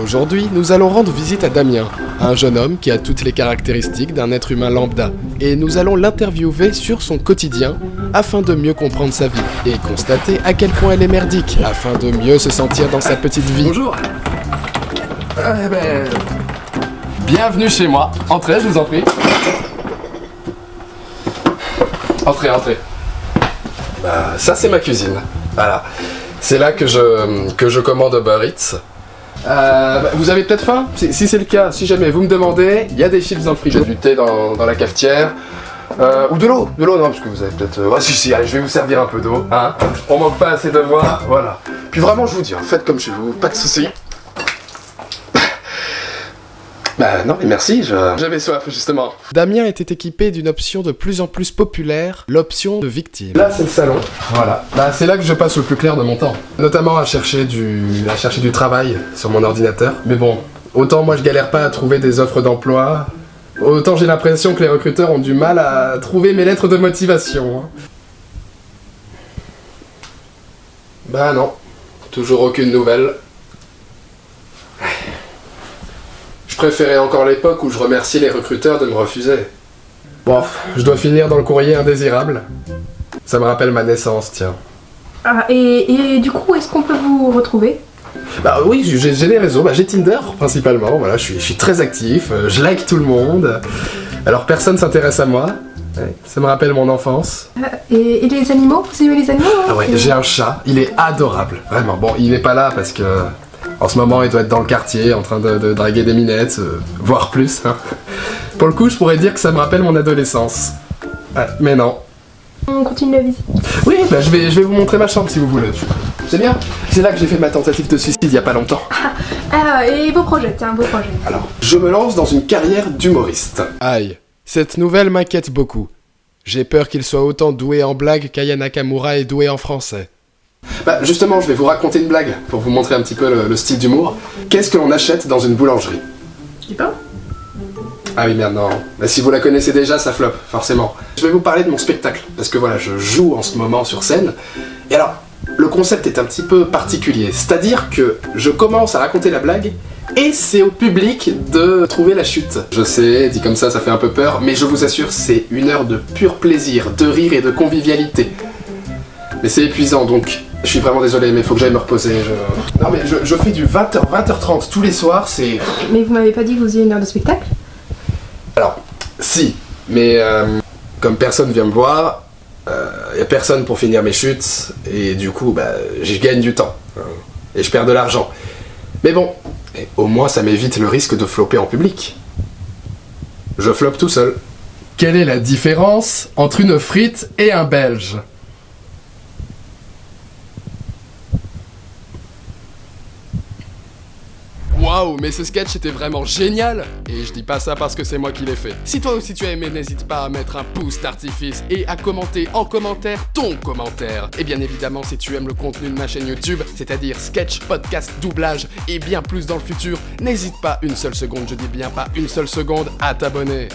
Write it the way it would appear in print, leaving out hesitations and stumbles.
Aujourd'hui, nous allons rendre visite à Damien, un jeune homme qui a toutes les caractéristiques d'un être humain lambda, et nous allons l'interviewer sur son quotidien afin de mieux comprendre sa vie et constater à quel point elle est merdique afin de mieux se sentir dans sa petite vie. Bonjour. Bienvenue chez moi. Entrez, je vous en prie. Entrez, entrez. Ça c'est ma cuisine. Voilà. C'est là que je commande Uber Eats. Vous avez peut-être faim? Si c'est le cas, si jamais vous me demandez, il y a des chips dans le frigo, du thé dans la cafetière, ou de l'eau non, parce que vous avez peut-être... si, allez, je vais vous servir un peu d'eau, hein. On manque pas assez de voix, voilà. Puis vraiment, je vous dis, faites comme chez vous, pas de soucis. Non mais merci, j'avais soif justement. Damien était équipé d'une option de plus en plus populaire, l'option de victime. Là c'est le salon, voilà. C'est là que je passe le plus clair de mon temps. Notamment à chercher du travail sur mon ordinateur. Mais bon, autant moi je galère pas à trouver des offres d'emploi, autant j'ai l'impression que les recruteurs ont du mal à trouver mes lettres de motivation. Non, toujours aucune nouvelle. Je préférais encore l'époque où je remerciais les recruteurs de me refuser. Bon, je dois finir dans le courrier indésirable. Ça me rappelle ma naissance, tiens. Et du coup, est-ce qu'on peut vous retrouver? Oui, j'ai des réseaux, j'ai Tinder principalement, voilà, je suis très actif, je like tout le monde. Alors personne s'intéresse à moi, ouais, ça me rappelle mon enfance. Et les animaux? Vous aimez les animaux? J'ai un chat, il est adorable, vraiment. Bon, il n'est pas là parce que... En ce moment, il doit être dans le quartier, en train de draguer des minettes, voire plus. Hein. Pour le coup, je pourrais dire que ça me rappelle mon adolescence. Mais non. On continue la visite. Oui, je vais vous montrer ma chambre si vous voulez. C'est bien. C'est là que j'ai fait ma tentative de suicide il y a pas longtemps. Et vos projets, vos projets. Alors, je me lance dans une carrière d'humoriste. Aïe, cette nouvelle m'inquiète beaucoup. J'ai peur qu'il soit autant doué en blague qu'Aya Nakamura est doué en français. Justement, je vais vous raconter une blague pour vous montrer un petit peu le style d'humour. Qu'est-ce que l'on achète dans une boulangerie? Du pain? Ah oui, merde, non. Si vous la connaissez déjà, ça floppe, forcément. Je vais vous parler de mon spectacle, parce que voilà, je joue en ce moment sur scène. Et alors, le concept est un petit peu particulier. C'est-à-dire que je commence à raconter la blague, et c'est au public de trouver la chute. Je sais, dit comme ça fait un peu peur, mais je vous assure, c'est une heure de pur plaisir, de rire et de convivialité. Mais c'est épuisant, donc je suis vraiment désolé, mais faut que j'aille me reposer. Non mais je fais du 20h, 20h30 tous les soirs, c'est... Mais vous m'avez pas dit que vous faisiez une heure de spectacle? Alors, si, mais comme personne vient me voir, y a personne pour finir mes chutes, et du coup, je gagne du temps, hein, et je perds de l'argent. Mais bon, au moins ça m'évite le risque de flopper en public. Je floppe tout seul. Quelle est la différence entre une frite et un Belge ? Waouh, mais ce sketch était vraiment génial! Et je dis pas ça parce que c'est moi qui l'ai fait. Si toi aussi tu as aimé, n'hésite pas à mettre un pouce d'artifice et à commenter en commentaire ton commentaire. Et bien évidemment, si tu aimes le contenu de ma chaîne YouTube, c'est-à-dire sketch, podcast, doublage et bien plus dans le futur, n'hésite pas une seule seconde, je dis bien pas une seule seconde, à t'abonner.